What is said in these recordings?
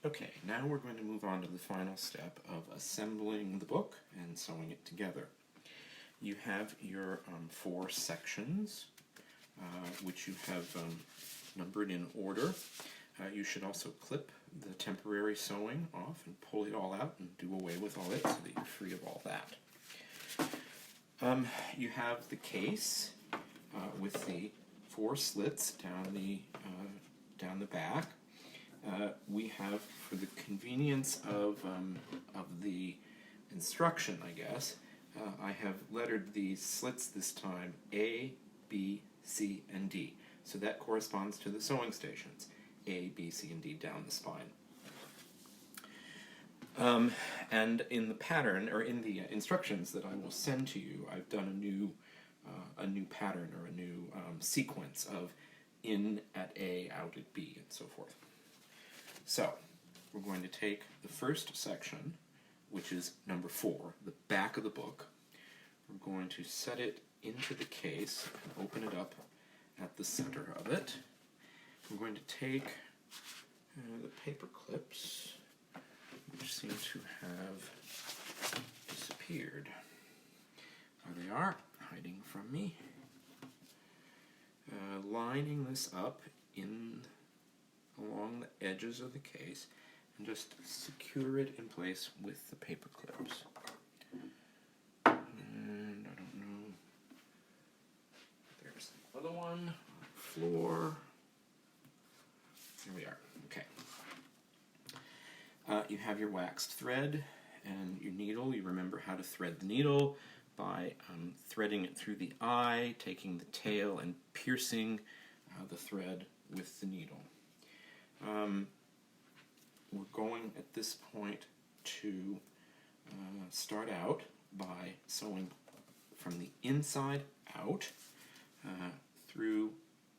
Okay, now we're going to move on to the final step of assembling the book and sewing it together. You have your 4 sections, which you have numbered in order. You should also clip the temporary sewing off and pull it all out and do away with all it so that you're free of all that. You have the case with the 4 slits down the back. We have, for the convenience of the instruction, I guess, I have lettered the slits this time A, B, C, and D. So that corresponds to the sewing stations. A, B, C, and D down the spine. And in the pattern, or in the instructions that I will send to you, I've done a new pattern or a new sequence of in at A, out at B, and so forth. So, we're going to take the first section, which is number 4, the back of the book. We're going to set it into the case and open it up at the center of it. We're going to take the paper clips, which seem to have disappeared. There they are, hiding from me. Lining this up along the edges of the case and just secure it in place with the paper clips. And I don't know, there's the other one on the floor. There we are. Okay. You have your waxed thread and your needle. You remember how to thread the needle by threading it through the eye, taking the tail and piercing the thread with the needle. We're going at this point to start out by sewing from the inside out through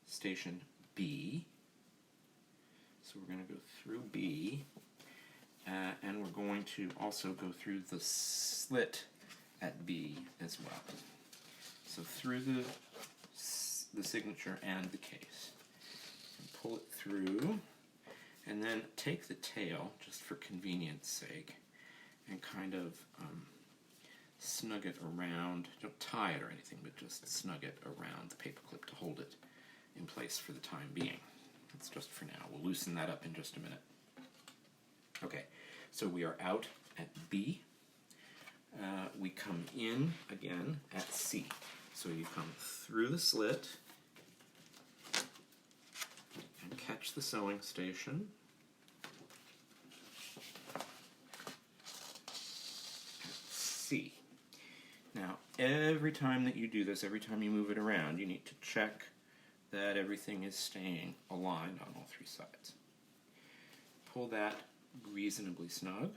station B. So we're going to go through B, and we're going to also go through the slit at B as well. So through the signature and the case. And pull it through, and then take the tail, just for convenience sake, and kind of snug it around. Don't tie it or anything, but just snug it around the paper clip to hold it in place for the time being. That's just for now. We'll loosen that up in just a minute. Okay, so we are out at B. We come in again at C. So you come through the slit and catch the sewing station. C. Now, every time that you do this, every time you move it around, you need to check that everything is staying aligned on all 3 sides. Pull that reasonably snug.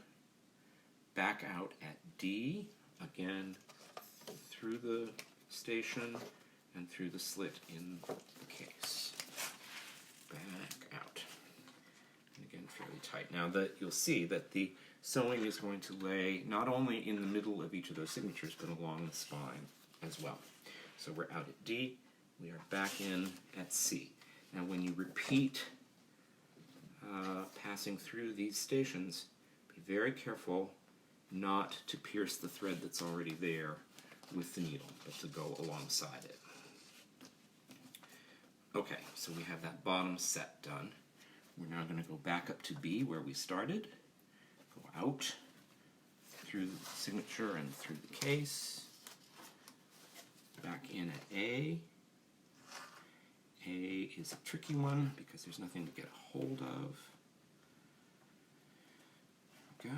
Back out at D, again through the station and through the slit in the case. Back out. And again, fairly tight. Now that you'll see that the sewing is going to lay not only in the middle of each of those signatures, but along the spine as well. So we're out at D, we are back in at C. Now when you repeat passing through these stations, be very careful not to pierce the thread that's already there with the needle, but to go alongside it. Okay, so we have that bottom set done. We're now going to go back up to B where we started, go out through the signature and through the case, back in at A. A is a tricky one because there's nothing to get a hold of. There we go.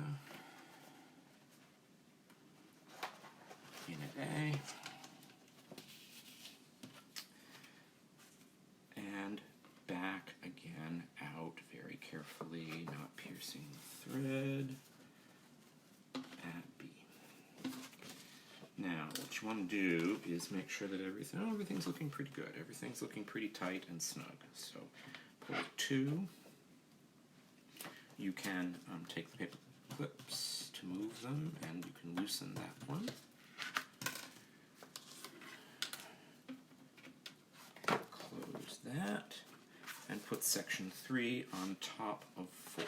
In at A. And back again out very carefully, not piercing the thread at B. Now, what you want to do is make sure that everything's looking pretty good. Everything's looking pretty tight and snug. So pull 2. You can take the paper clips to move them, and you can loosen that one. Close that, and put section 3 on top of 4.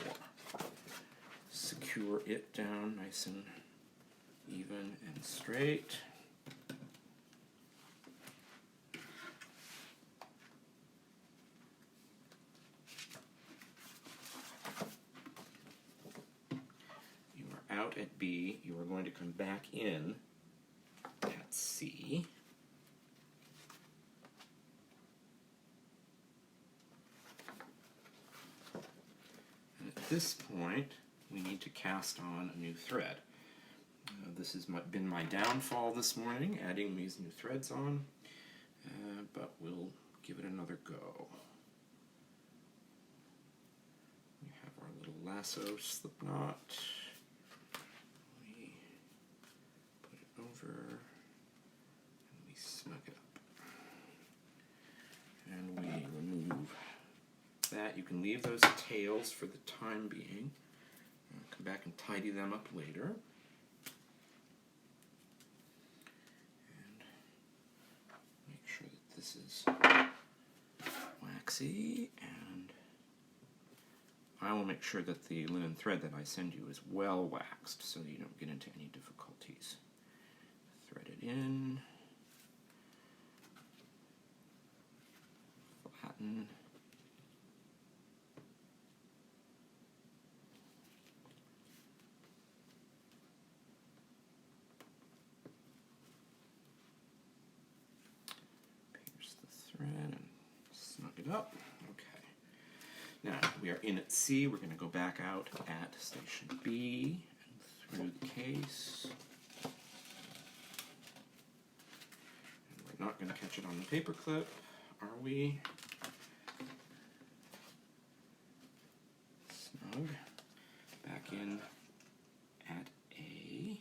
secure it down nice and even and straight. You are out at B. You are going to come back in at C. And at this point, we need to cast on a new thread. This has been my downfall this morning, adding these new threads on, but we'll give it another go. We have our little lasso slip knot. We put it over, and we snug it up. And we remove that. You can leave those tails for the time being. Come back and tidy them up later. This is waxy, and I will make sure that the linen thread that I send you is well waxed so that you don't get into any difficulties. Thread it in, flatten, and snug it up. Okay. Now we are in at C. We're going to go back out at station B and through the case. And we're not going to catch it on the paper clip, are we? Snug. Back in at A.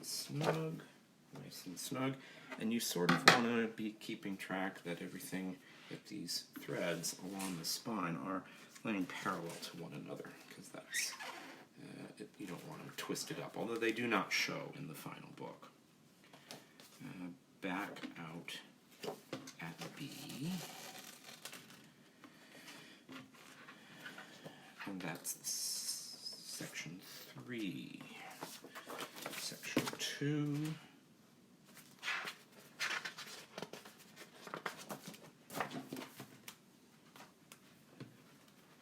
Snug, nice and snug, and you sort of want to be keeping track that everything, that these threads along the spine are laying parallel to one another, because that's, you don't want them twisted up, although they do not show in the final book. Back out at B, and that's section 3. Section 2.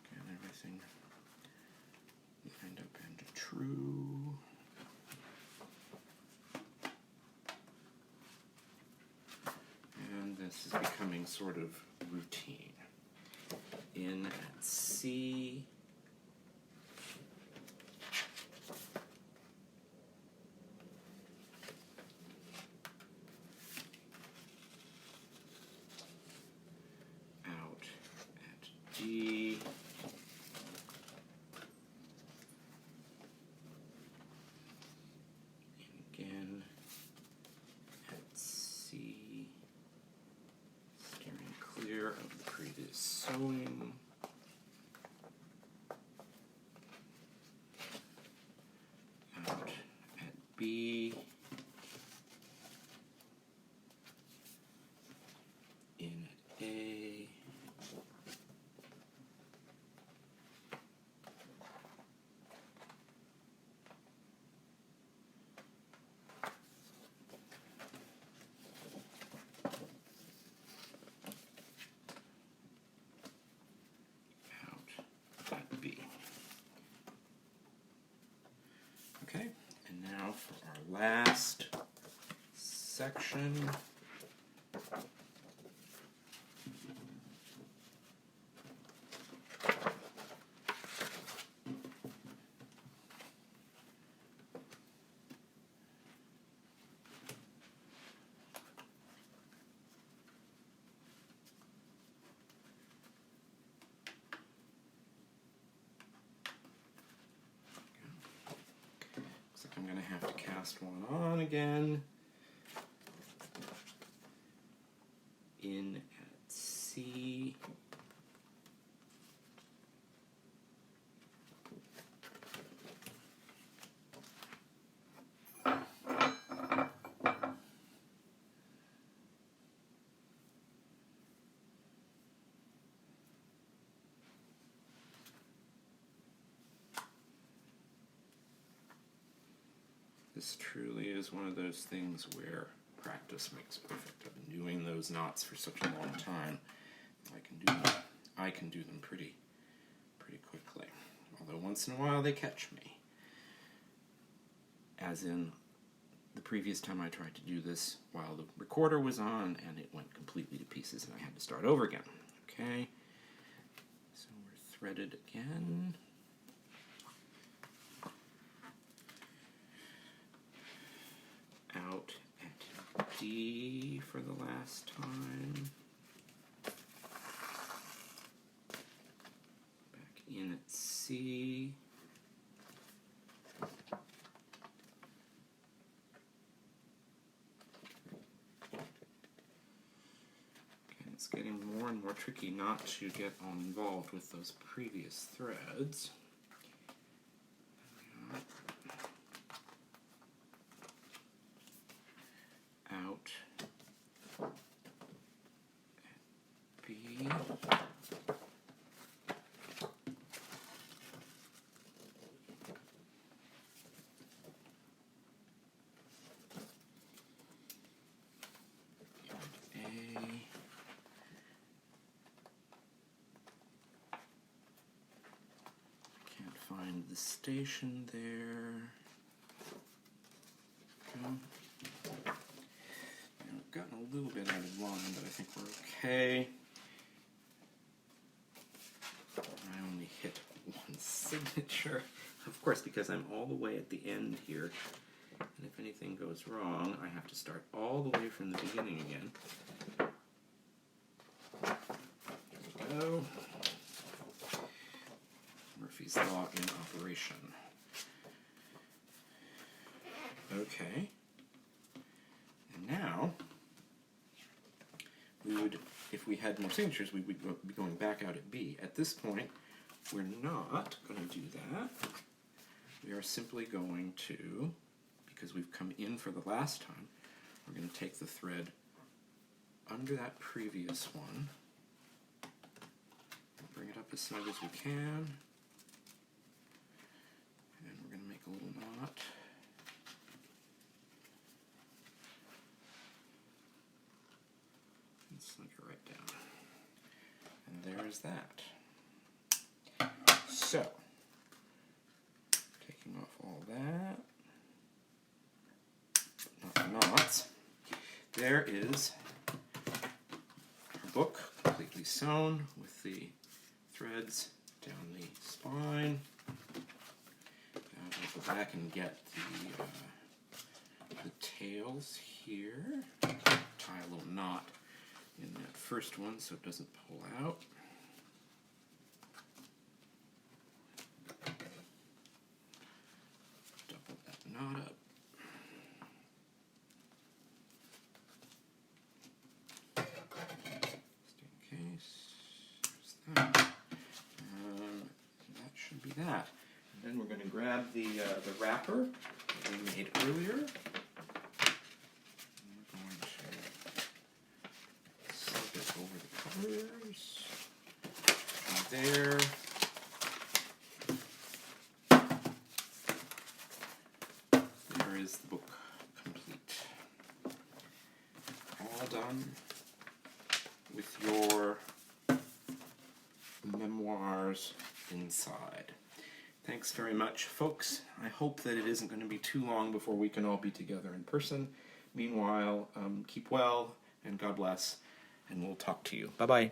Again, everything lined up and true. And this is becoming sort of routine. In at C. G, and again at C, steering clear of the previous sewing. Out at B, in at A. Okay, and now for our last section. I'm going to have to cast one on again. In at C. This truly is one of those things where practice makes perfect. I've been doing those knots for such a long time. I can do them pretty quickly. Although once in a while they catch me. As in the previous time I tried to do this while the recorder was on, and it went completely to pieces and I had to start over again. Okay, so we're threaded again. Out at D for the last time. Back in at C. It's getting more and more tricky not to get involved with those previous threads. Out at B. Find the station there. Okay. Now we've gotten a little bit out of line, but I think we're okay. I only hit one signature, of course, because I'm all the way at the end here. And if anything goes wrong, I have to start all the way from the beginning again. There we go. Murphy's Law in operation. Okay. And now, we would, if we had more signatures, we would be going back out at B. At this point, we're not going to do that. We are simply going to, because we've come in for the last time, we're going to take the thread under that previous one, bring it up as snug as we can, and we're going to make a little knot. And snug it right down. And there's that. So, taking off all that, not the knots, there is our book completely sewn with the threads down the spine. I'll go back and get the tails here. Tie a little knot in that first one so it doesn't pull out. Double that knot up. Just in case. There's that. That should be that. And then we're going to grab the wrapper that we made earlier. And we're going to slip it over the covers. And there. There is the book complete. All done with your memoirs inside. Thanks very much, folks. I hope that it isn't going to be too long before we can all be together in person. Meanwhile, keep well, and God bless, and we'll talk to you. Bye-bye.